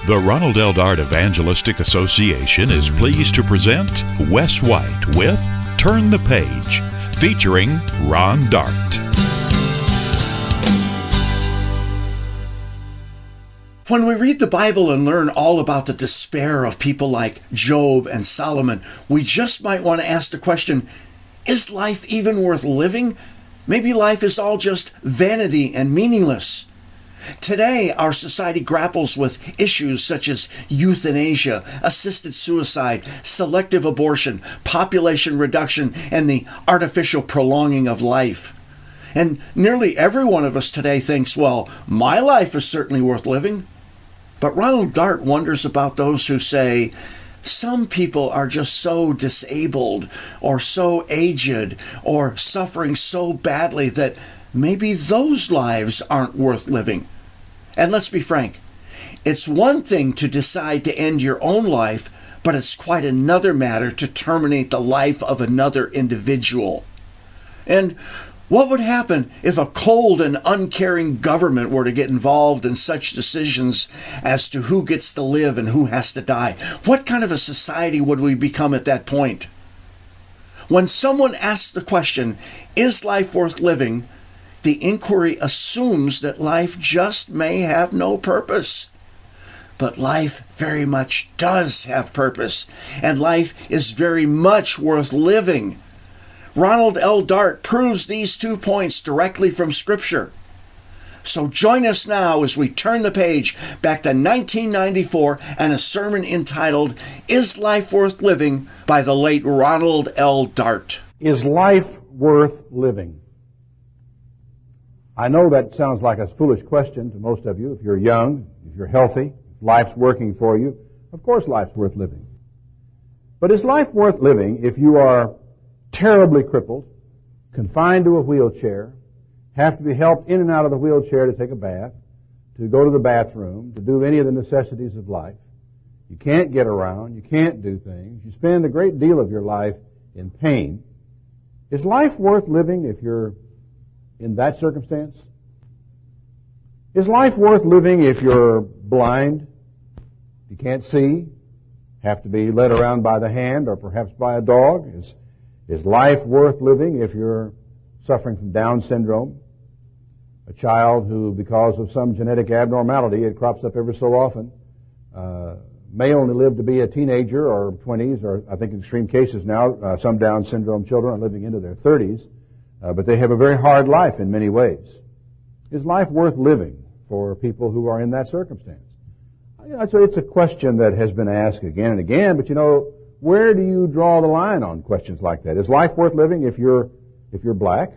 The Ronald Evangelistic Association is pleased to present Wes White with Turn the Page, featuring Ron Dart. When we read the Bible and learn all about the despair of people like Job and Solomon, we just might want to ask the question, is life even worth living? Maybe life is all just vanity and meaningless. Today, our society grapples with issues such as euthanasia, assisted suicide, selective abortion, population reduction, and the artificial prolonging of life. And nearly every one of us today thinks, well, my life is certainly worth living. But Ronald Dart wonders about those who say, some people are just so disabled or so aged or suffering so badly that maybe those lives aren't worth living. And let's be frank, it's one thing to decide to end your own life, but it's quite another matter to terminate the life of another individual. And what would happen if a cold and uncaring government were to get involved in such decisions as to who gets to live and who has to die? What kind of a society would we become at that point? When someone asks the question, is life worth living? The inquiry assumes that life just may have no purpose. But life very much does have purpose, and life is very much worth living. Ronald L. Dart proves these 2 points directly from Scripture. So join us now as we turn the page back to 1994 and a sermon entitled, Is Life Worth Living? By the late Ronald L. Dart. Is life worth living? I know that sounds like a foolish question to most of you. If you're young, if you're healthy, if life's working for you, of course life's worth living. But is life worth living if you are terribly crippled, confined to a wheelchair, have to be helped in and out of the wheelchair to take a bath, to go to the bathroom, to do any of the necessities of life? You can't get around, you can't do things, you spend a great deal of your life in pain. Is life worth living if you're in that circumstance? Is life worth living if you're blind, you can't see, have to be led around by the hand or perhaps by a dog? Is life worth living if you're suffering from Down syndrome? A child who, because of some genetic abnormality, it crops up every so often, may only live to be a teenager or 20s, or I think in extreme cases now, some Down syndrome children are living into their 30s. But they have a very hard life in many ways. Is life worth living for people who are in that circumstance? It's a question that has been asked again and again, but where do you draw the line on questions like that? Is life worth living if you're black?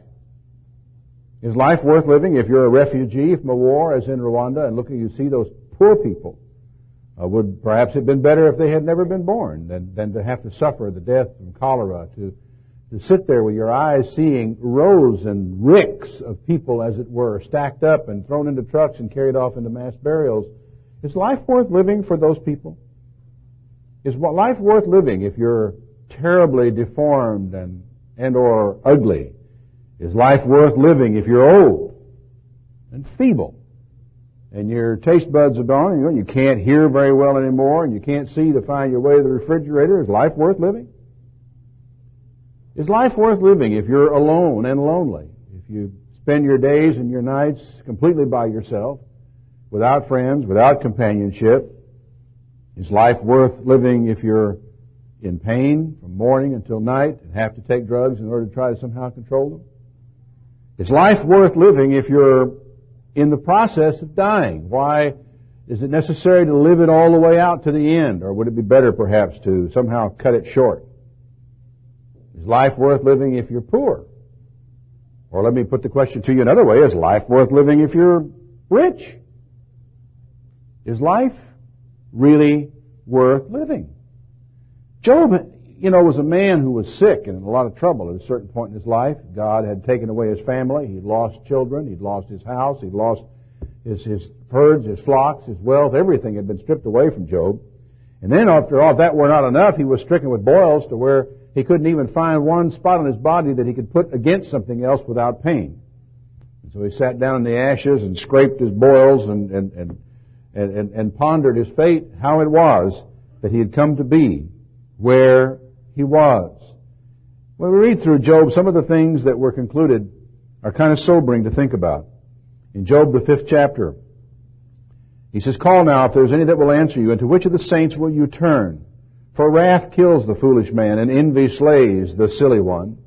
Is life worth living if you're a refugee from a war, as in Rwanda, and you see those poor people? Would perhaps have been better if they had never been born than to have to suffer the death from cholera, to sit there with your eyes seeing rows and ricks of people, as it were, stacked up and thrown into trucks and carried off into mass burials. Is life worth living for those people? Is life worth living if you're terribly deformed and or ugly? Is life worth living if you're old and feeble and your taste buds are gone and you can't hear very well anymore and you can't see to find your way to the refrigerator? Is life worth living? Is life worth living if you're alone and lonely? If you spend your days and your nights completely by yourself, without friends, without companionship? Is life worth living if you're in pain from morning until night and have to take drugs in order to try to somehow control them? Is life worth living if you're in the process of dying? Why is it necessary to live it all the way out to the end? Or would it be better perhaps to somehow cut it short? Is life worth living if you're poor? Or let me put the question to you another way. Is life worth living if you're rich? Is life really worth living? Job, was a man who was sick and in a lot of trouble at a certain point in his life. God had taken away his family. He'd lost children. He'd lost his house. He'd lost his herds, his flocks, his wealth. Everything had been stripped away from Job. And then after all, if that were not enough, he was stricken with boils to where he couldn't even find one spot on his body that he could put against something else without pain. And so he sat down in the ashes and scraped his boils and and pondered his fate, how it was that he had come to be where he was. When we read through Job, some of the things that were concluded are kind of sobering to think about. In Job, the 5th chapter, he says, "Call now if there is any that will answer you, and to which of the saints will you turn? For wrath kills the foolish man, and envy slays the silly one.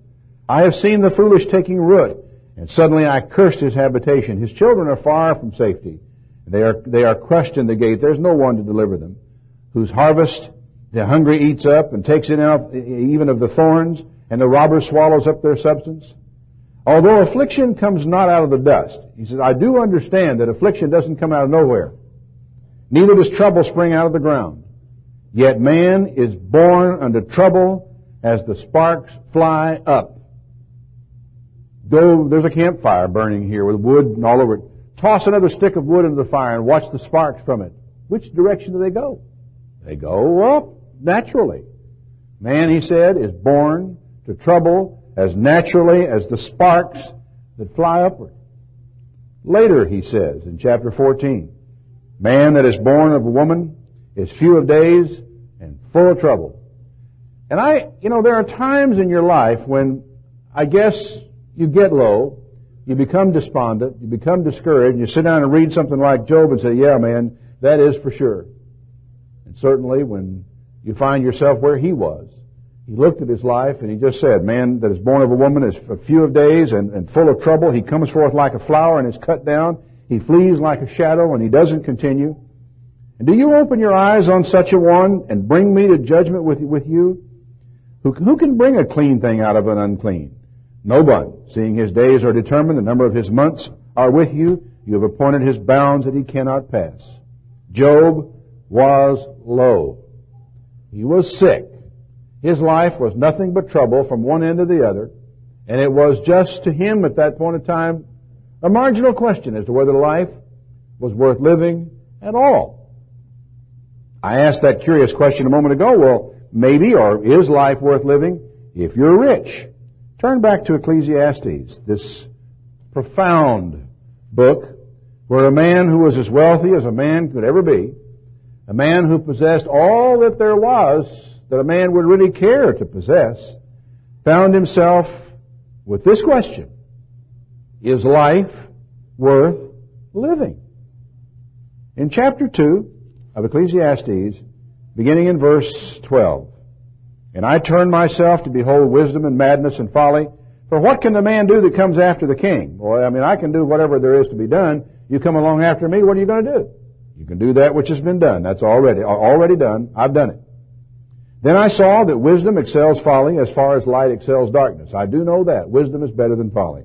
I have seen the foolish taking root, and suddenly I cursed his habitation. His children are far from safety. They are crushed in the gate. There's no one to deliver them. Whose harvest the hungry eats up, and takes it out even of the thorns, and the robber swallows up their substance. Although affliction comes not out of the dust." He says, "I do understand that affliction doesn't come out of nowhere. Neither does trouble spring out of the ground. Yet man is born unto trouble as the sparks fly up." There's a campfire burning here with wood and all over it. Toss another stick of wood into the fire and watch the sparks from it. Which direction do they go? They go up, naturally. Man, he said, is born to trouble as naturally as the sparks that fly upward. Later, he says, in chapter 14, "Man that is born of a woman is few of days and full of trouble." And there are times in your life when I guess you get low, you become despondent, you become discouraged, and you sit down and read something like Job and say, "Yeah, man, that is for sure." And certainly when you find yourself where he was, he looked at his life and he just said, "Man that is born of a woman is a few of days and full of trouble. He comes forth like a flower and is cut down. He flees like a shadow and he doesn't continue." And do you open your eyes on such a one and bring me to judgment with you? Who can bring a clean thing out of an unclean? No one. Seeing his days are determined, the number of his months are with you. You have appointed his bounds that he cannot pass. Job was low. He was sick. His life was nothing but trouble from one end to the other. And it was just to him at that point in time a marginal question as to whether life was worth living at all. I asked that curious question a moment ago. Well, maybe, or is life worth living if you're rich? Turn back to Ecclesiastes, this profound book where a man who was as wealthy as a man could ever be, a man who possessed all that there was that a man would really care to possess, found himself with this question: is life worth living? In chapter 2 of Ecclesiastes, beginning in verse 12, "And I turned myself to behold wisdom and madness and folly. For what can the man do that comes after the king?" Well, I can do whatever there is to be done. You come along after me, what are you going to do? You can do that which has been done. That's already done. I've done it. "Then I saw that wisdom excels folly as far as light excels darkness." I do know that. Wisdom is better than folly.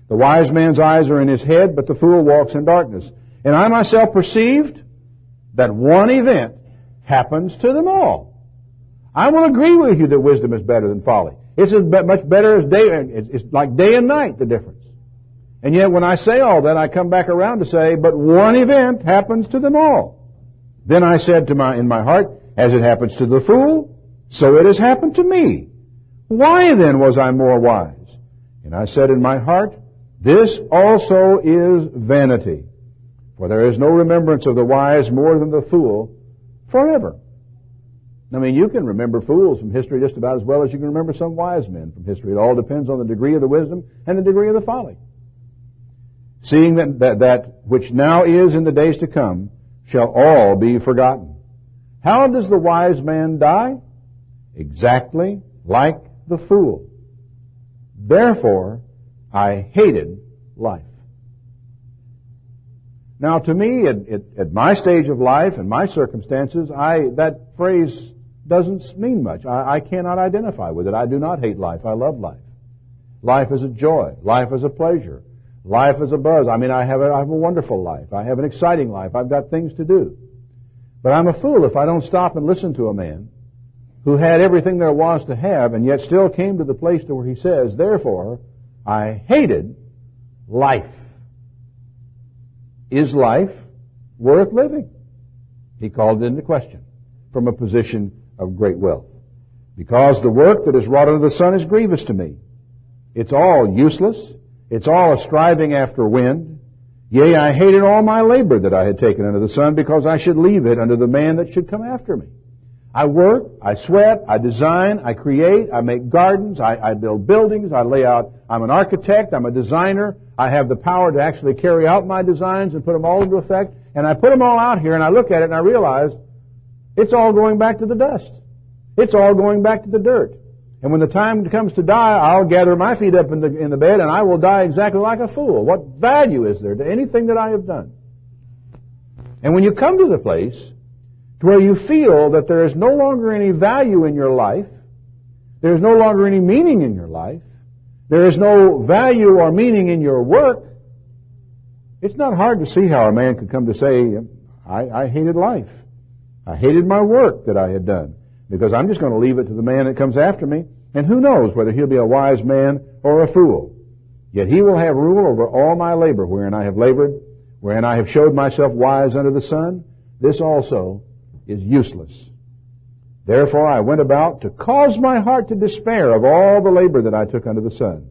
"The wise man's eyes are in his head, but the fool walks in darkness. And I myself perceived that one event happens to them all." I will agree with you that wisdom is better than folly. It's as much better as day. It's like day and night, the difference. And yet when I say all that, I come back around to say, but one event happens to them all. "Then I said in my heart, as it happens to the fool, so it has happened to me. Why then was I more wise? And I said in my heart, this also is vanity. For there is no remembrance of the wise more than the fool forever." You can remember fools from history just about as well as you can remember some wise men from history. It all depends on the degree of the wisdom and the degree of the folly. "Seeing that which now is in the days to come shall all be forgotten. How does the wise man die? Exactly like the fool. Therefore, I hated life." Now, to me, at my stage of life and my circumstances, that phrase doesn't mean much. I cannot identify with it. I do not hate life. I love life. Life is a joy. Life is a pleasure. Life is a buzz. I have a wonderful life. I have an exciting life. I've got things to do. But I'm a fool if I don't stop and listen to a man who had everything there was to have and yet still came to the place to where he says, "Therefore, I hated life." Is life worth living? He called it into question from a position of great wealth. "Because the work that is wrought under the sun is grievous to me. It's all useless. It's all a striving after wind. Yea, I hated all my labor that I had taken under the sun, because I should leave it unto the man that should come after me. I work, I sweat, I design, I create, I make gardens, I build buildings, I lay out. I'm an architect, I'm a designer. I have the power to actually carry out my designs and put them all into effect. And I put them all out here, and I look at it, and I realize it's all going back to the dust. It's all going back to the dirt. And when the time comes to die, I'll gather my feet up in the bed, and I will die exactly like a fool. What value is there to anything that I have done? And when you come to the place to where you feel that there is no longer any value in your life, there is no longer any meaning in your life, there is no value or meaning in your work, it's not hard to see how a man could come to say, I hated life. I hated my work that I had done, because I'm just going to leave it to the man that comes after me, and who knows whether he'll be a wise man or a fool. Yet he will have rule over all my labor, wherein I have labored, wherein I have showed myself wise under the sun. This also is useless. Therefore I went about to cause my heart to despair of all the labor that I took under the sun.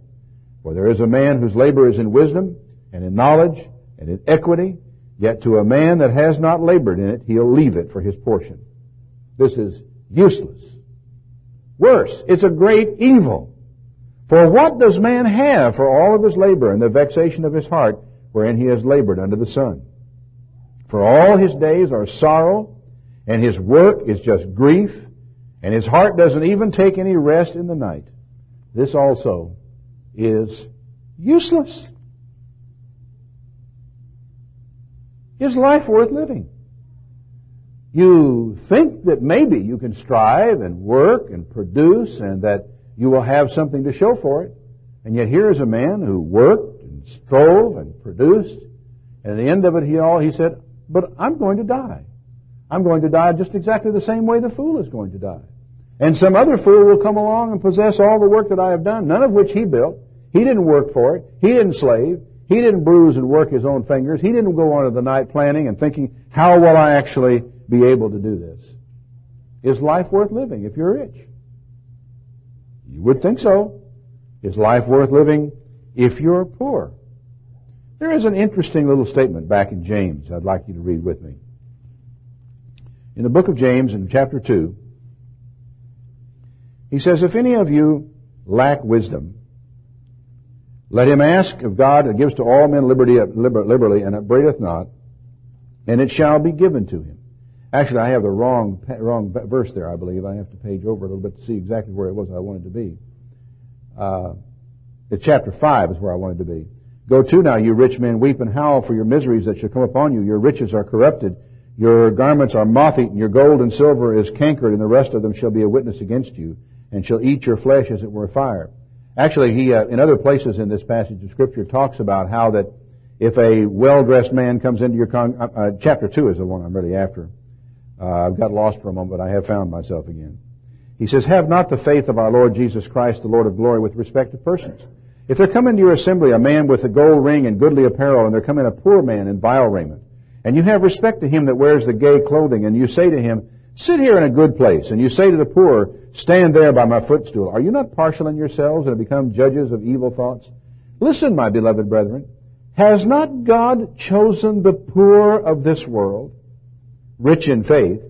For there is a man whose labor is in wisdom, and in knowledge, and in equity, yet to a man that has not labored in it, he'll leave it for his portion. This is useless. Worse, it's a great evil. For what does man have for all of his labor and the vexation of his heart, wherein he has labored under the sun? For all his days are sorrow, and his work is just grief, and his heart doesn't even take any rest in the night. This also is useless. Is life worth living? You think that maybe you can strive and work and produce and that you will have something to show for it. And yet here is a man who worked and strove and produced, and at the end of it he said, but I'm going to die. I'm going to die just exactly the same way the fool is going to die. And some other fool will come along and possess all the work that I have done, none of which he built. He didn't work for it. He didn't slave. He didn't bruise and work his own fingers. He didn't go on to the night planning and thinking, how will I actually be able to do this? Is life worth living if you're rich? You would think so. Is life worth living if you're poor? There is an interesting little statement back in James I'd like you to read with me. In the book of James, in chapter 2, he says, if any of you lack wisdom, let him ask of God, who gives to all men liberally and upbraideth not, and it shall be given to him. Actually, I have the wrong verse there, I believe. I have to page over a little bit to see exactly where it was I wanted to be. Chapter 5 is where I wanted to be. Go to now, you rich men, weep and howl for your miseries that shall come upon you. Your riches are corrupted. Your garments are moth-eaten. Your gold and silver is cankered, and the rest of them shall be a witness against you, and shall eat your flesh as it were fire. Actually, he, in other places in this passage of Scripture, talks about how that if a well-dressed man comes into your chapter 2 is the one I'm really after. I've got lost for a moment, but I have found myself again. He says, have not the faith of our Lord Jesus Christ, the Lord of glory, with respect to persons. If there come into your assembly a man with a gold ring and goodly apparel, and there come in a poor man in vile raiment, and you have respect to him that wears the gay clothing, and you say to him, sit here in a good place, and you say to the poor, stand there by my footstool, are you not partial in yourselves and have become judges of evil thoughts? Listen, my beloved brethren, has not God chosen the poor of this world, rich in faith,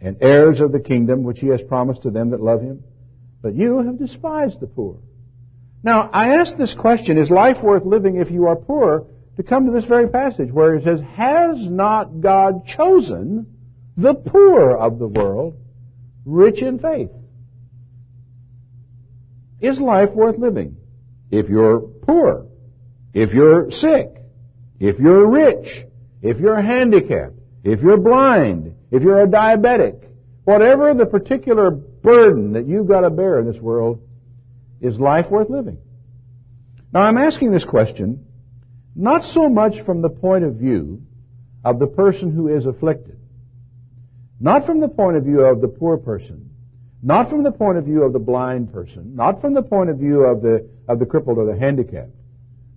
and heirs of the kingdom which he has promised to them that love him? But you have despised the poor. Now, I ask this question, is life worth living if you are poor, to come to this very passage where it says, has not God chosen the poor of the world, rich in faith? Is life worth living if you're poor, if you're sick, if you're rich, if you're handicapped, if you're blind, if you're a diabetic, whatever the particular burden that you've got to bear in this world, is life worth living? Now, I'm asking this question not so much from the point of view of the person who is afflicted, not from the point of view of the poor person, not from the point of view of the blind person, not from the point of view of the crippled or the handicapped.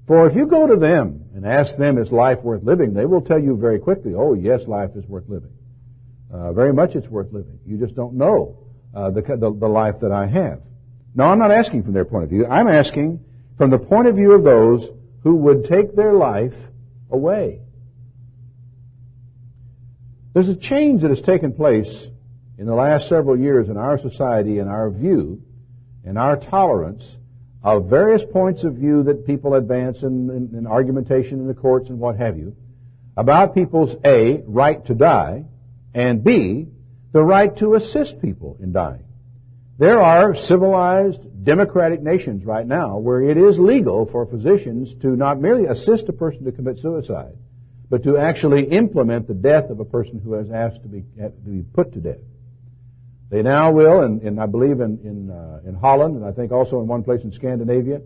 For if you go to them and ask them, is life worth living, they will tell you very quickly, oh yes, life is worth living. Very much it's worth living. You just don't know the life that I have. No, I'm not asking from their point of view. I'm asking from the point of view of those who would take their life away. There's a change that has taken place in the last several years in our society, in our view, in our tolerance of various points of view that people advance in argumentation in the courts and what have you, about people's A, right to die, and B, the right to assist people in dying. There are civilized, democratic nations right now where it is legal for physicians to not merely assist a person to commit suicide, but to actually implement the death of a person who has asked to be put to death. They now will, and I believe in Holland, and I think also in one place in Scandinavia,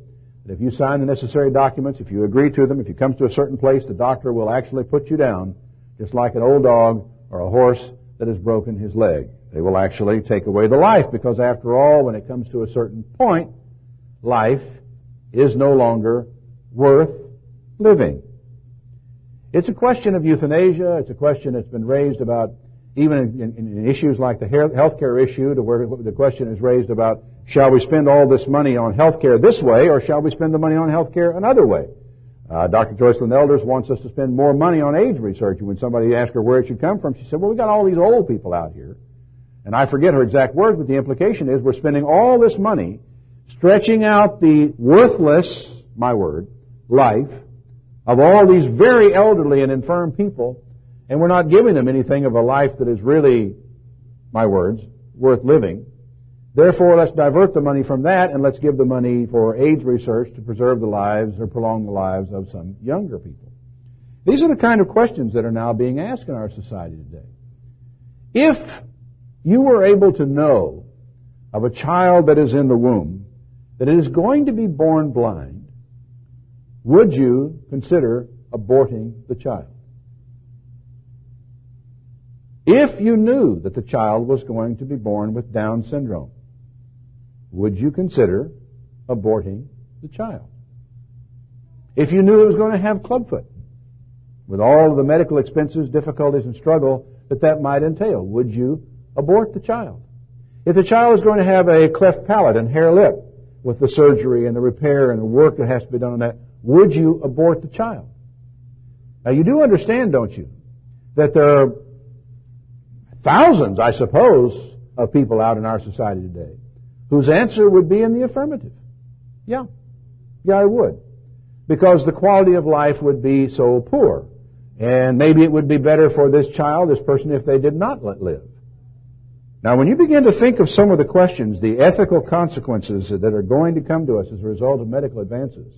that if you sign the necessary documents, if you agree to them, if you come to a certain place, the doctor will actually put you down, just like an old dog or a horse that has broken his leg. They will actually take away the life, because after all, when it comes to a certain point, life is no longer worth living. It's a question of euthanasia. It's a question that's been raised about even in issues like the healthcare issue, to where the question is raised about, shall we spend all this money on healthcare this way, or shall we spend the money on healthcare another way? Dr. Joycelyn Elders wants us to spend more money on AIDS research. And when somebody asked her where it should come from, she said, well, we got all these old people out here. And I forget her exact words, but the implication is we're spending all this money stretching out the worthless, my word, life of all these very elderly and infirm people, and we're not giving them anything of a life that is really, my words, worth living. Therefore, let's divert the money from that, and let's give the money for AIDS research to preserve the lives or prolong the lives of some younger people. These are the kind of questions that are now being asked in our society today. If you were able to know of a child that is in the womb that it is going to be born blind, would you consider aborting the child? If you knew that the child was going to be born with Down syndrome, would you consider aborting the child? If you knew it was going to have clubfoot, with all of the medical expenses, difficulties, and struggle that might entail, would you abort the child? If the child is going to have a cleft palate and hare lip, with the surgery and the repair and the work that has to be done on that, would you abort the child? Now, you do understand, don't you, that there are thousands, I suppose, of people out in our society today whose answer would be in the affirmative. Yeah, I would. Because the quality of life would be so poor. And maybe it would be better for this child, this person, if they did not live. Now, when you begin to think of some of the questions, the ethical consequences that are going to come to us as a result of medical advances,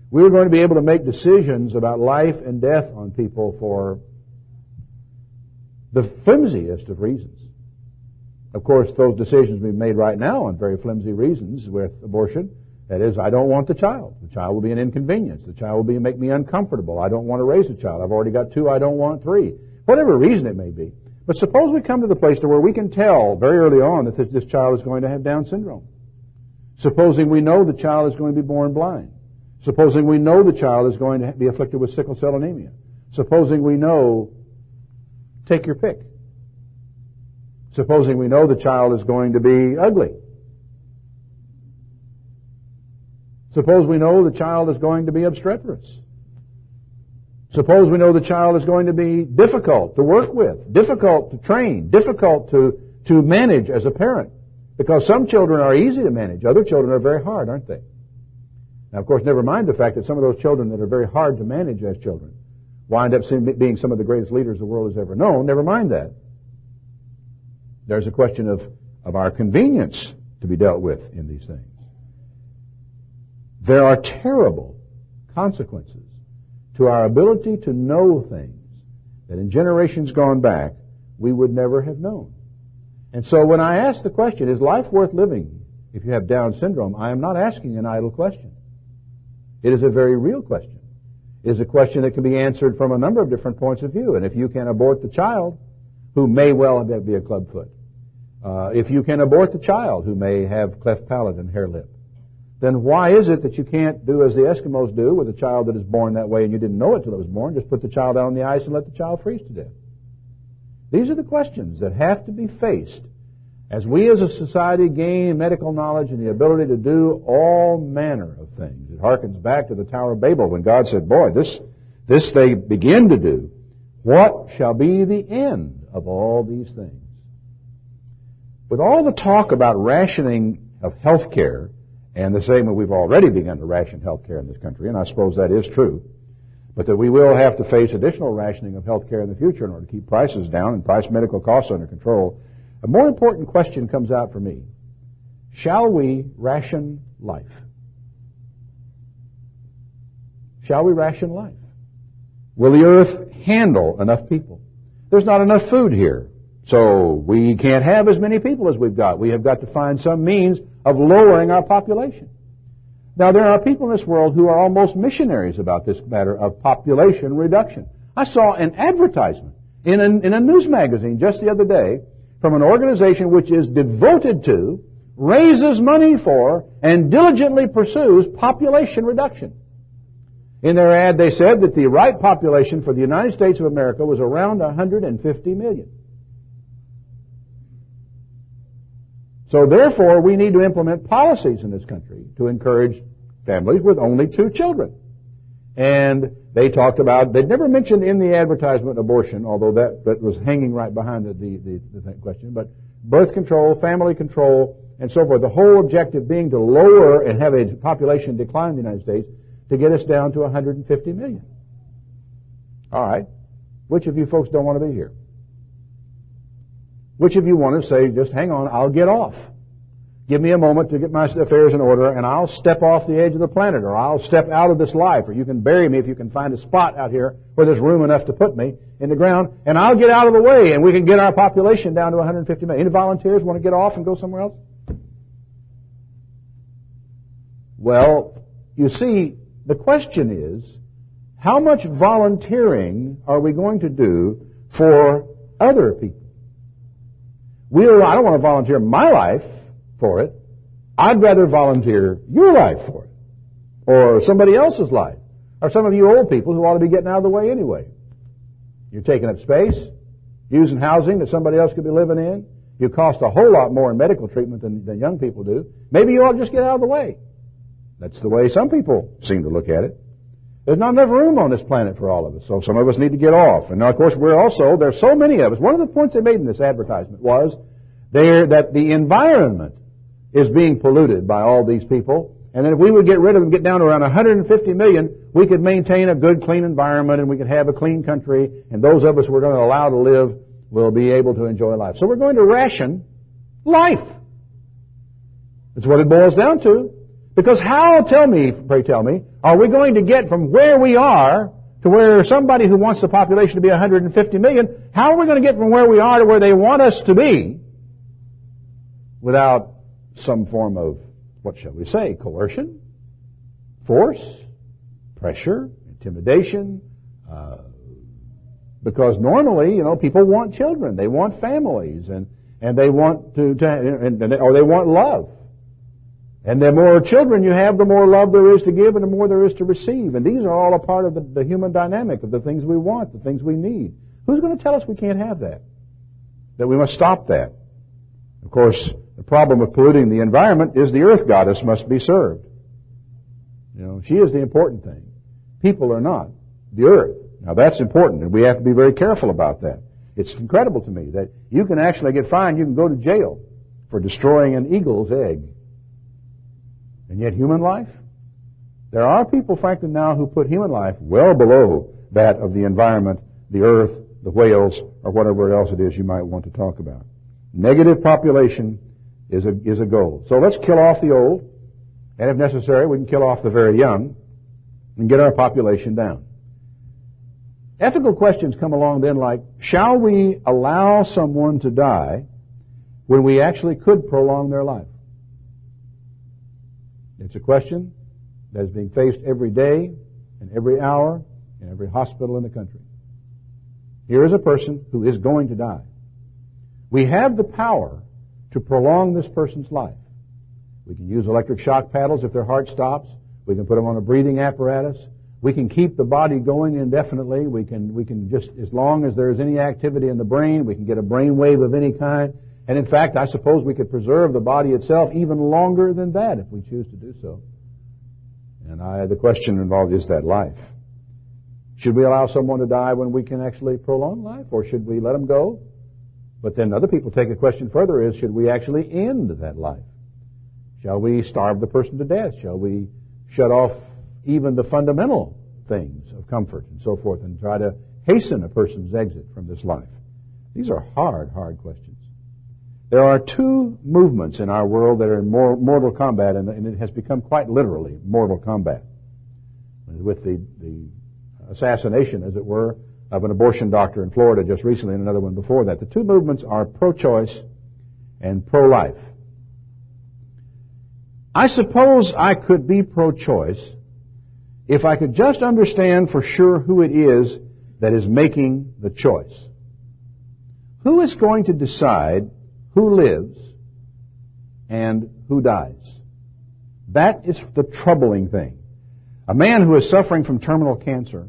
we're going to be able to make decisions about life and death on people for the flimsiest of reasons. Of course, those decisions will be made right now on very flimsy reasons with abortion. That is, I don't want the child. The child will be an inconvenience. The child will make me uncomfortable. I don't want to raise a child. I've already got 2. I don't want 3. Whatever reason it may be. But suppose we come to the place to where we can tell very early on that this child is going to have Down syndrome. Supposing we know the child is going to be born blind. Supposing we know the child is going to be afflicted with sickle cell anemia. Supposing we know, take your pick. Supposing we know the child is going to be ugly. Suppose we know the child is going to be obstreperous. Suppose we know the child is going to be difficult to work with, difficult to train, difficult to manage as a parent. Because some children are easy to manage. Other children are very hard, aren't they? Now, of course, never mind the fact that some of those children that are very hard to manage as children wind up being some of the greatest leaders the world has ever known. Never mind that. There's a question of our convenience to be dealt with in these things. There are terrible consequences to our ability to know things that in generations gone back we would never have known. And so when I ask the question, is life worth living if you have Down syndrome, I am not asking an idle question. It is a very real question. It is a question that can be answered from a number of different points of view. And if you can abort the child, who may well be a clubfoot, if you can abort the child who may have cleft palate and hare lip, then why is it that you can't do as the Eskimos do with a child that is born that way and you didn't know it till it was born, just put the child out on the ice and let the child freeze to death? These are the questions that have to be faced as we as a society gain medical knowledge and the ability to do all manner of things. It harkens back to the Tower of Babel when God said, boy, this this they begin to do, what shall be the end of all these things? With all the talk about rationing of health care, and the same that we've already begun to ration health care in this country, and I suppose that is true, but that we will have to face additional rationing of health care in the future in order to keep prices down and price medical costs under control, a more important question comes out for me. Shall we ration life? Shall we ration life? Will the earth handle enough people? There's not enough food here, so we can't have as many people as we've got. We have got to find some means of lowering our population. Now, there are people in this world who are almost missionaries about this matter of population reduction. I saw an advertisement in a news magazine just the other day from an organization which is devoted to, raises money for, and diligently pursues population reduction. In their ad, they said that the right population for the United States of America was around 150 million. So therefore, we need to implement policies in this country to encourage families with only 2 children. And they talked about, they'd never mentioned in the advertisement abortion, although that was hanging right behind the question, but birth control, family control, and so forth. The whole objective being to lower and have a population decline in the United States to get us down to 150 million. All right. Which of you folks don't want to be here? Which of you want to say, just hang on, I'll get off. Give me a moment to get my affairs in order, and I'll step off the edge of the planet, or I'll step out of this life, or you can bury me if you can find a spot out here where there's room enough to put me in the ground, and I'll get out of the way, and we can get our population down to 150 million. Any volunteers want to get off and go somewhere else? Well, you see, the question is, how much volunteering are we going to do for other people? I don't want to volunteer my life for it. I'd rather volunteer your life for it, or somebody else's life, or some of you old people who ought to be getting out of the way anyway. You're taking up space, using housing that somebody else could be living in. You cost a whole lot more in medical treatment than young people do. Maybe you ought to just get out of the way. That's the way some people seem to look at it. There's not enough room on this planet for all of us, so some of us need to get off. And now, of course, there's so many of us. One of the points they made in this advertisement was that the environment is being polluted by all these people, and that if we would get rid of them, get down to around 150 million, we could maintain a good, clean environment, and we could have a clean country, and those of us we're going to allow to live will be able to enjoy life. So we're going to ration life. That's what it boils down to. Because how, pray tell me, are we going to get from where we are to where somebody who wants the population to be 150 million, how are we going to get from where we are to where they want us to be without some form of, what shall we say, coercion, force, pressure, intimidation? Because normally, people want children, they want families, and they want or they want love. And the more children you have, the more love there is to give and the more there is to receive. And these are all a part of the human dynamic of the things we want, the things we need. Who's going to tell us we can't have that? That we must stop that? Of course, the problem with polluting the environment is the earth goddess must be served. She is the important thing. People are not. The earth. Now that's important, and we have to be very careful about that. It's incredible to me that you can actually get fined, you can go to jail for destroying an eagle's egg. And yet human life? There are people, frankly, now who put human life well below that of the environment, the earth, the whales, or whatever else it is you might want to talk about. Negative population is a goal. So let's kill off the old, and if necessary, we can kill off the very young and get our population down. Ethical questions come along then like, shall we allow someone to die when we actually could prolong their life? It's a question that is being faced every day and every hour in every hospital in the country. Here is a person who is going to die. We have the power to prolong this person's life. We can use electric shock paddles if their heart stops. We can put them on a breathing apparatus. We can keep the body going indefinitely. We can just, as long as there is any activity in the brain, we can get a brain wave of any kind. And in fact, I suppose we could preserve the body itself even longer than that if we choose to do so. And the question involved is that life. Should we allow someone to die when we can actually prolong life, or should we let them go? But then other people take a question further is, should we actually end that life? Shall we starve the person to death? Shall we shut off even the fundamental things of comfort and so forth and try to hasten a person's exit from this life? These are hard, hard questions. There are two movements in our world that are in mortal combat, and it has become quite literally mortal combat. With the assassination, as it were, of an abortion doctor in Florida just recently and another one before that. The two movements are pro-choice and pro-life. I suppose I could be pro-choice if I could just understand for sure who it is that is making the choice. Who is going to decide who lives and who dies? That is the troubling thing. A man who is suffering from terminal cancer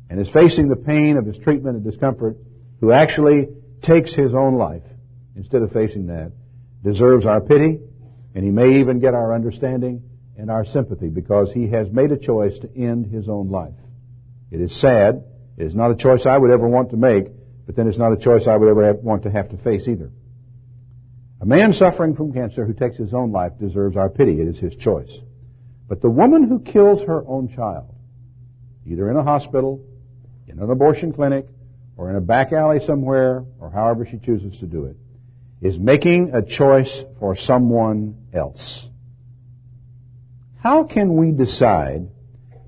and is facing the pain of his treatment and discomfort, who actually takes his own life instead of facing that, deserves our pity, and he may even get our understanding and our sympathy because he has made a choice to end his own life. It is sad. It is not a choice I would ever want to make, but then it's not a choice I would ever want to have to face either. A man suffering from cancer who takes his own life deserves our pity. It is his choice. But the woman who kills her own child, either in a hospital, in an abortion clinic, or in a back alley somewhere, or however she chooses to do it, is making a choice for someone else. How can we decide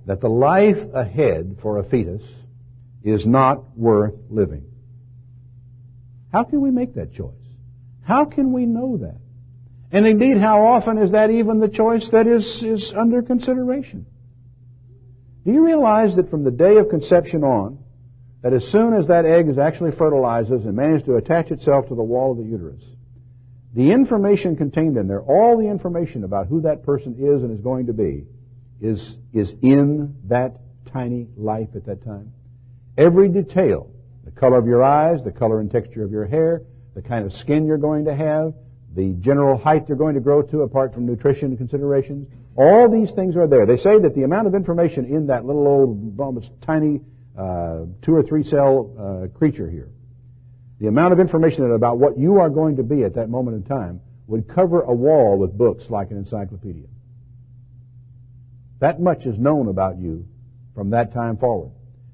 that the life ahead for a fetus is not worth living? How can we make that choice? How can we know that? And indeed, how often is that even the choice that is under consideration? Do you realize that from the day of conception on, that as soon as that egg is actually fertilizes and manages to attach itself to the wall of the uterus, the information contained in there, all the information about who that person is and is going to be, is in that tiny life at that time? Every detail, the color of your eyes, the color and texture of your hair, the kind of skin you're going to have, the general height you're going to grow to apart from nutrition considerations, all these things are there. They say that the amount of information in that little old, almost tiny 2 or 3 cell creature here, the amount of information about what you are going to be at that moment in time would cover a wall with books like an encyclopedia. That much is known about you from that time forward.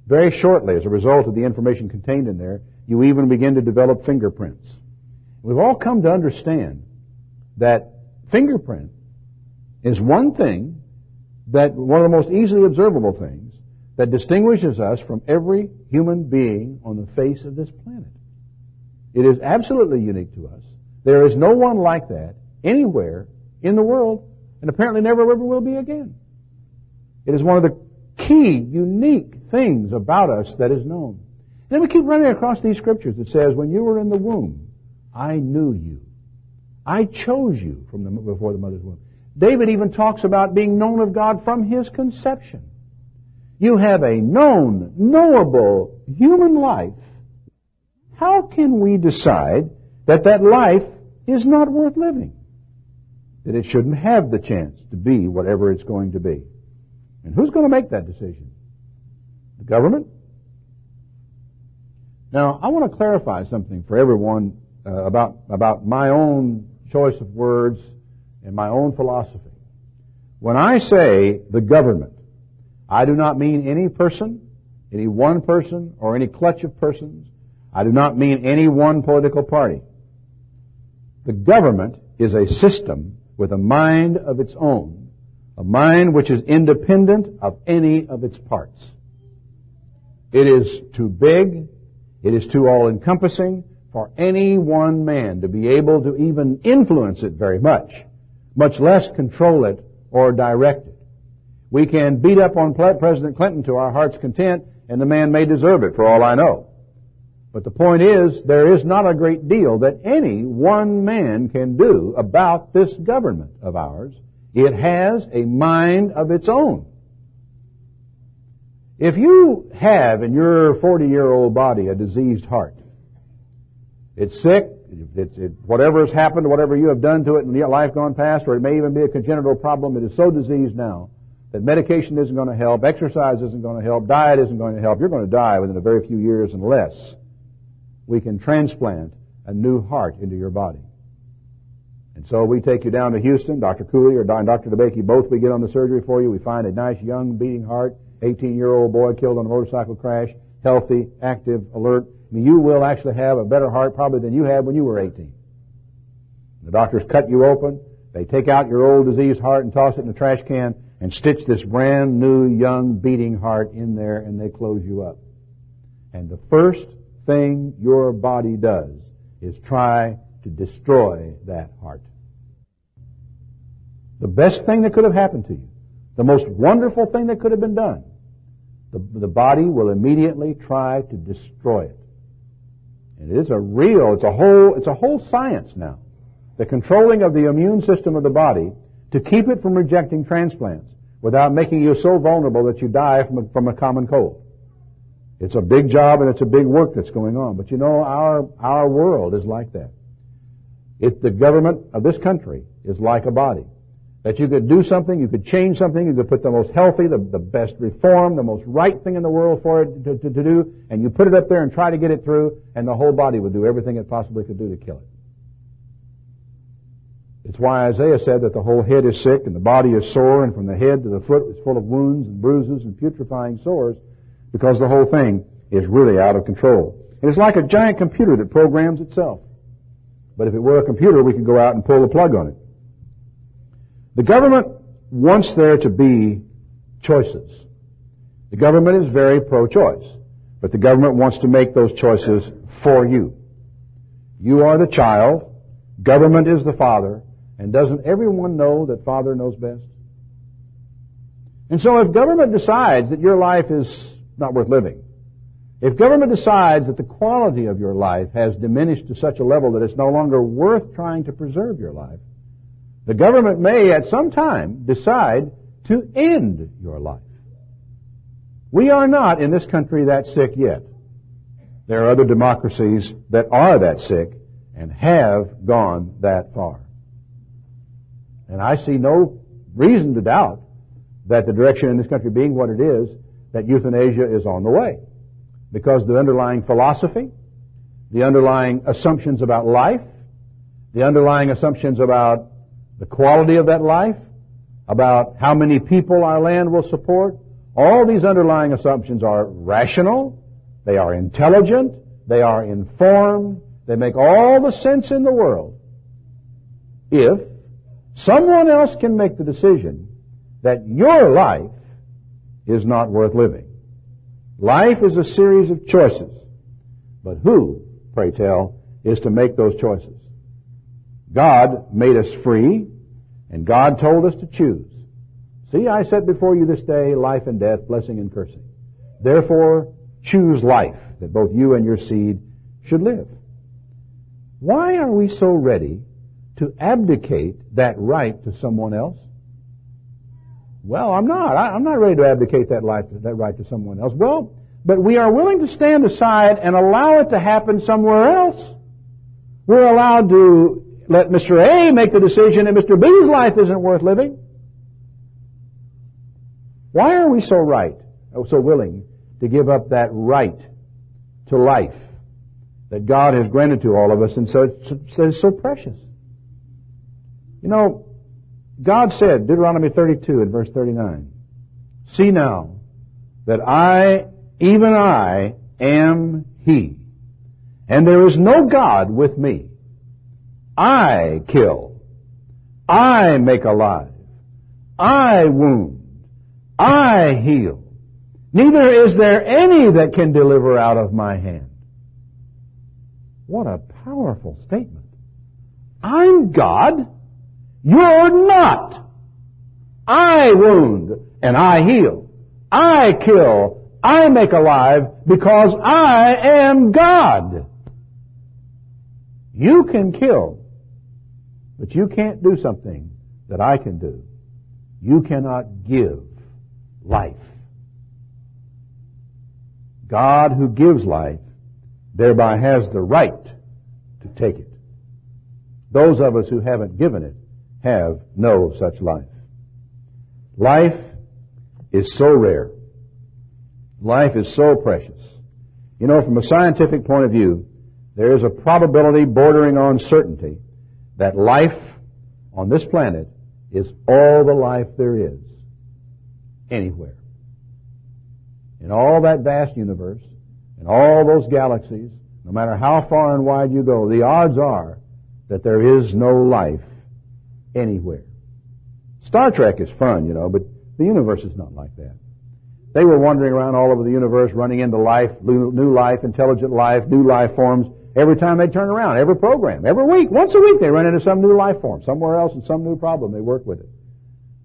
Very shortly, as a result of the information contained in there, you even begin to develop fingerprints. We've all come to understand that fingerprint is one thing, that one of the most easily observable things that distinguishes us from every human being on the face of this planet. It is absolutely unique to us. There is no one like that anywhere in the world, and apparently never ever will be again. It is one of the key, unique things about us that is known. And then we keep running across these scriptures that says, when you were in the womb, I knew you. I chose you from before the mother's womb. David even talks about being known of God from his conception. You have a known, knowable human life. How can we decide that that life is not worth living? That it shouldn't have the chance to be whatever it's going to be? And who's going to make that decision? The government? Now, I want to clarify something for everyone about my own choice of words and my own philosophy. When I say the government, I do not mean any person, any one person, or any clutch of persons. I do not mean any one political party. The government is a system with a mind of its own, a mind which is independent of any of its parts. It is too big, it is too all-encompassing for any one man to be able to even influence it very much less control it or direct it. We can beat up on President Clinton to our heart's content, and the man may deserve it for all I know. But the point is, there is not a great deal that any one man can do about this government of ours. It has a mind of its own. If you have in your 40-year-old body a diseased heart, it's sick, whatever has happened, whatever you have done to it in your life gone past, or it may even be a congenital problem, it is so diseased now that medication isn't going to help, exercise isn't going to help, diet isn't going to help. You're going to die within a very few years unless we can transplant a new heart into your body. And so we take you down to Houston, Dr. Cooley or Dr. DeBakey, both we get on the surgery for you. We find a nice young beating heart, 18-year-old boy killed in a motorcycle crash, healthy, active, alert. I mean, you will actually have a better heart probably than you had when you were 18. The doctors cut you open. They take out your old diseased heart and toss it in the trash can and stitch this brand new young beating heart in there, and they close you up. And the first thing your body does is try to destroy that heart. The best thing that could have happened to you, the most wonderful thing that could have been done, the body will immediately try to destroy it. And it's a whole science now. The controlling of the immune system of the body to keep it from rejecting transplants without making you so vulnerable that you die from a common cold. It's a big job and it's a big work that's going on. But you know, our world is like that. The government of this country is like a body. That you could do something, you could change something, you could put the most healthy, the best reform, the most right thing in the world for it to do, and you put it up there and try to get it through, and the whole body would do everything it possibly could do to kill it. It's why Isaiah said that the whole head is sick and the body is sore, and from the head to the foot is full of wounds and bruises and putrefying sores, because the whole thing is really out of control. It's like a giant computer that programs itself. But if it were a computer, we could go out and pull the plug on it. The government wants there to be choices. The government is very pro-choice, but the government wants to make those choices for you. You are the child, government is the father, and doesn't everyone know that Father knows best? And so if government decides that your life is not worth living, if government decides that the quality of your life has diminished to such a level that it's no longer worth trying to preserve your life, the government may at some time decide to end your life. We are not in this country that sick yet. There are other democracies that are that sick and have gone that far. And I see no reason to doubt that the direction in this country being what it is, that euthanasia is on the way. Because the underlying philosophy, the underlying assumptions about life, the underlying assumptions about the quality of that life, about how many people our land will support, all these underlying assumptions are rational, they are intelligent, they are informed, they make all the sense in the world. If someone else can make the decision that your life is not worth living. Life is a series of choices. But who, pray tell, is to make those choices? God made us free, and God told us to choose. See, I set before you this day life and death, blessing and cursing. Therefore, choose life, that both you and your seed should live. Why are we so ready to abdicate that right to someone else? Well, I'm not. I'm not ready to abdicate that right to someone else. Well, but we are willing to stand aside and allow it to happen somewhere else. We're allowed to let Mr. A make the decision that Mr. B's life isn't worth living. Why are we so willing to give up that right to life that God has granted to all of us and so it's so precious? You know, God said, Deuteronomy 32 and verse 39, "See now that even I am He, and there is no God with me. I kill, I make alive, I wound, I heal. Neither is there any that can deliver out of my hand." What a powerful statement. I'm God. You're not. I wound and I heal. I kill. I make alive because I am God. You can kill, but you can't do something that I can do. You cannot give life. God who gives life thereby has the right to take it. Those of us who haven't given it have no such life. Life is so rare. Life is so precious. You know, from a scientific point of view, there is a probability bordering on certainty that life on this planet is all the life there is anywhere. In all that vast universe, in all those galaxies, no matter how far and wide you go, the odds are that there is no life anywhere. Star Trek is fun, you know, but the universe is not like that. They were wandering around all over the universe, running into life, new life, intelligent life, new life forms. Every time they turn around, every program, every week, once a week, they run into some new life form, somewhere else, and some new problem. They work with it.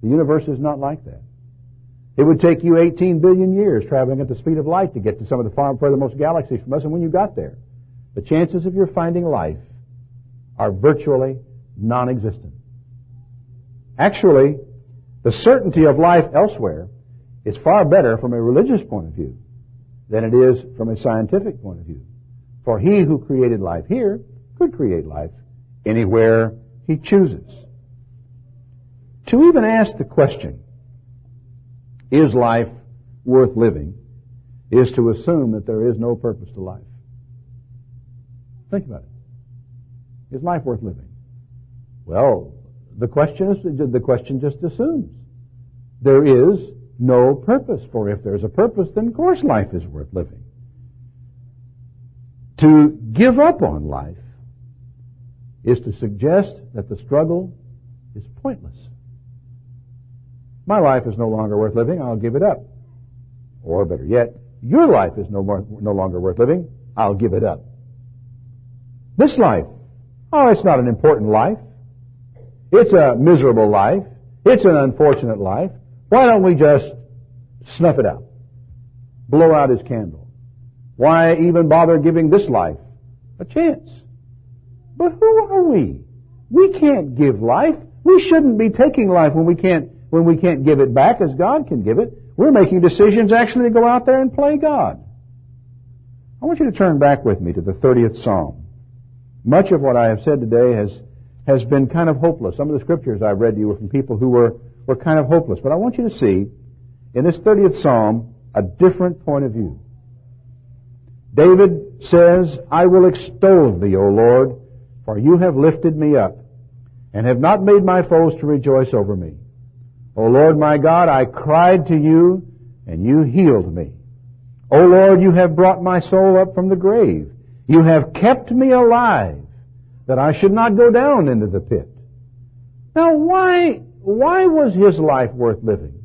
The universe is not like that. It would take you 18 billion years traveling at the speed of light to get to some of the far furthermost galaxies from us, and when you got there, the chances of your finding life are virtually non-existent. Actually, the certainty of life elsewhere is far better from a religious point of view than it is from a scientific point of view. For he who created life here could create life anywhere he chooses. To even ask the question, is life worth living, is to assume that there is no purpose to life. Think about it. Is life worth living? Well, the question just assumes there is no purpose. For if there's a purpose, then of course life is worth living. To give up on life is to suggest that the struggle is pointless. My life is no longer worth living, I'll give it up. Or better yet, your life is no longer worth living, I'll give it up. This life, it's not an important life. It's a miserable life. It's an unfortunate life. Why don't we just snuff it out? Blow out his candle. Why even bother giving this life a chance? But who are we? We can't give life. We shouldn't be taking life when we can't give it back as God can give it. We're making decisions actually to go out there and play God. I want you to turn back with me to the 30th Psalm. Much of what I have said today has been kind of hopeless. Some of the scriptures I've read to you were from people who were kind of hopeless. But I want you to see in this 30th Psalm a different point of view. David says, I will extol thee, O Lord, for you have lifted me up, and have not made my foes to rejoice over me. O Lord my God, I cried to you, and you healed me. O Lord, you have brought my soul up from the grave. You have kept me alive, that I should not go down into the pit. Now, why was his life worth living?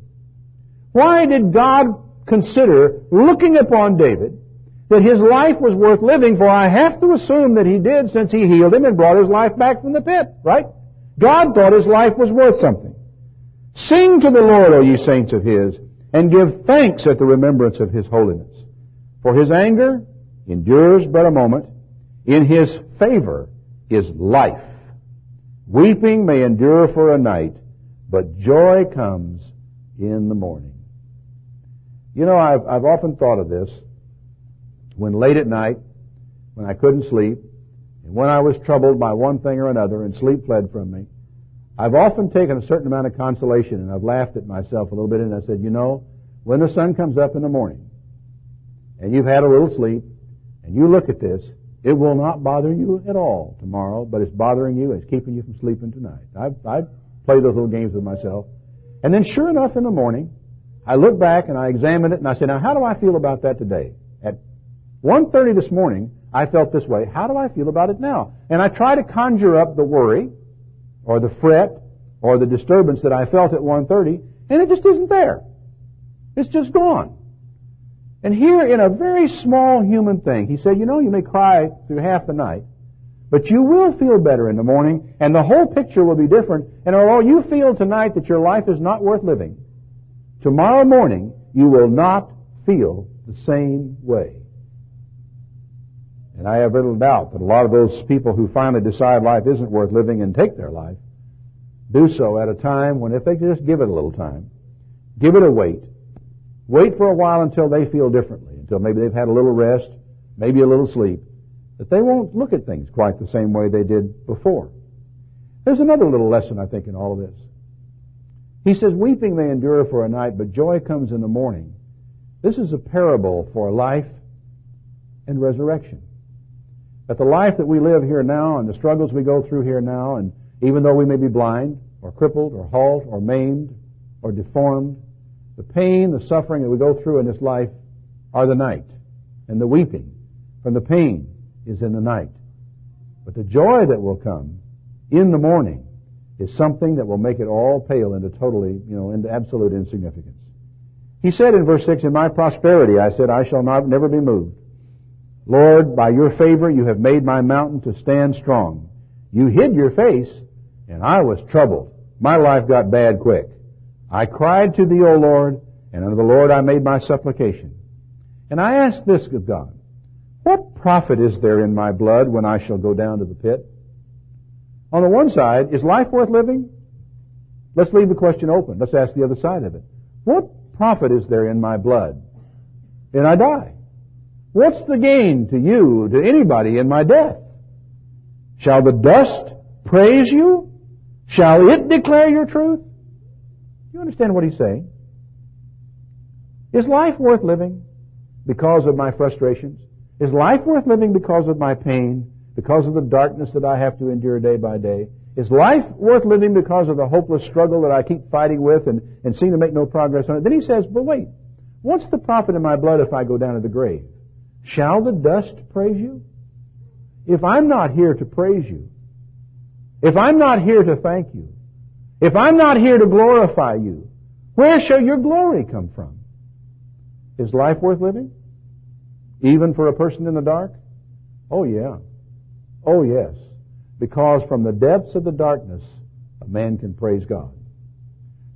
Why did God consider, looking upon David, that his life was worth living? For I have to assume that he did, since he healed him and brought his life back from the pit, right? God thought his life was worth something. Sing to the Lord, O ye saints of his, and give thanks at the remembrance of his holiness. For his anger endures but a moment. In his favor is life. Weeping may endure for a night, but joy comes in the morning. You know, I've often thought of this when late at night, when I couldn't sleep, and when I was troubled by one thing or another and sleep fled from me. I've often taken a certain amount of consolation, and I've laughed at myself a little bit, and I said, you know, when the sun comes up in the morning, and you've had a little sleep, and you look at this, it will not bother you at all tomorrow, but it's bothering you and it's keeping you from sleeping tonight. I've played those little games with myself. And then sure enough in the morning, I look back and I examine it and I say, now how do I feel about that today? At 1:30 this morning, I felt this way. How do I feel about it now? And I try to conjure up the worry or the fret or the disturbance that I felt at 1:30, and it just isn't there. It's just gone. And here in a very small human thing, he said, you know, you may cry through half the night, but you will feel better in the morning, and the whole picture will be different. And although you feel tonight that your life is not worth living, tomorrow morning you will not feel the same way. And I have little doubt that a lot of those people who finally decide life isn't worth living and take their life do so at a time when, if they just give it a little time, give it a wait for a while until they feel differently, until maybe they've had a little rest, maybe a little sleep, that they won't look at things quite the same way they did before. There's another little lesson, I think, in all of this. He says, weeping may endure for a night, but joy comes in the morning. This is a parable for life and resurrection. That the life that we live here now and the struggles we go through here now, and even though we may be blind or crippled or halt or maimed or deformed, the pain, the suffering that we go through in this life are the night. And the weeping from the pain is in the night. But the joy that will come in the morning is something that will make it all pale into into absolute insignificance. He said in verse 6, in my prosperity, I said, I shall never be moved. Lord, by your favor you have made my mountain to stand strong. You hid your face, and I was troubled. My life got bad quick. I cried to thee, O Lord, and unto the Lord I made my supplication. And I asked this of God, what profit is there in my blood when I shall go down to the pit? On the one side, is life worth living? Let's leave the question open. Let's ask the other side of it. What profit is there in my blood? And I die. What's the gain to you, to anybody, in my death? Shall the dust praise you? Shall it declare your truth? Do you understand what he's saying? Is life worth living because of my frustrations? Is life worth living because of my pain? Because of the darkness that I have to endure day by day? Is life worth living because of the hopeless struggle that I keep fighting with and seem to make no progress on it? Then he says, but wait, what's the profit in my blood if I go down to the grave? Shall the dust praise you? If I'm not here to praise you, if I'm not here to thank you, if I'm not here to glorify you, where shall your glory come from? Is life worth living? Even for a person in the dark? Oh yeah. Oh yes. Because from the depths of the darkness, a man can praise God.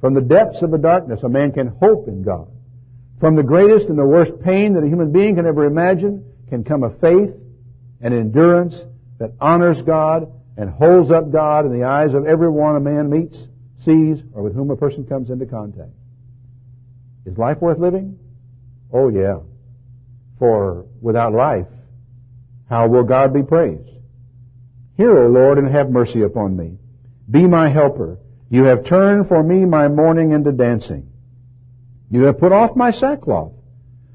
From the depths of the darkness, a man can hope in God. From the greatest and the worst pain that a human being can ever imagine can come a faith and endurance that honors God and holds up God in the eyes of everyone a man meets, sees, or with whom a person comes into contact. Is life worth living? Oh yeah. For without life, how will God be praised? Hear, O Lord, and have mercy upon me. Be my helper. You have turned for me my mourning into dancing. You have put off my sackcloth.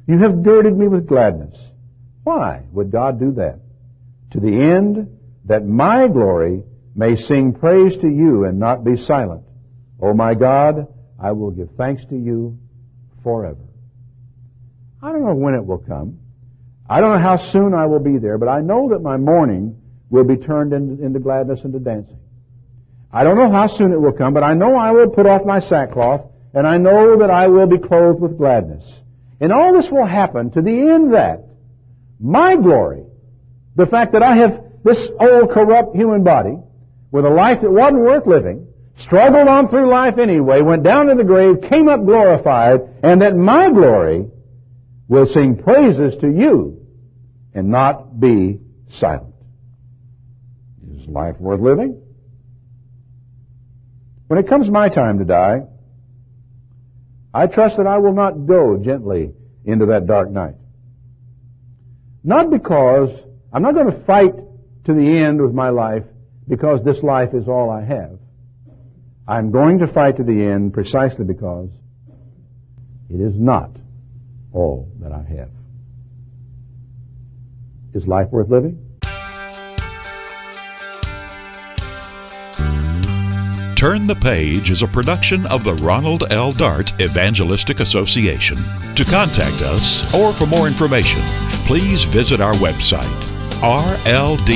You have girded me with gladness. Why would God do that? To the end that my glory may sing praise to you and not be silent. O my God, I will give thanks to you forever. I don't know when it will come. I don't know how soon I will be there, but I know that my mourning will be turned into gladness and to dancing. I don't know how soon it will come, but I know I will put off my sackcloth, and I know that I will be clothed with gladness. And all this will happen to the end that my glory, the fact that I have this old corrupt human body with a life that wasn't worth living, struggled on through life anyway, went down to the grave, came up glorified, and that my glory will sing praises to you and not be silent. Is life worth living? When it comes my time to die, I trust that I will not go gently into that dark night. Not because I'm not going to fight to the end with my life because this life is all I have. I'm going to fight to the end precisely because it is not all that I have. Is life worth living? Turn the Page is a production of the Ronald L. Dart Evangelistic Association. To contact us or for more information, please visit our website, RLDEA.com.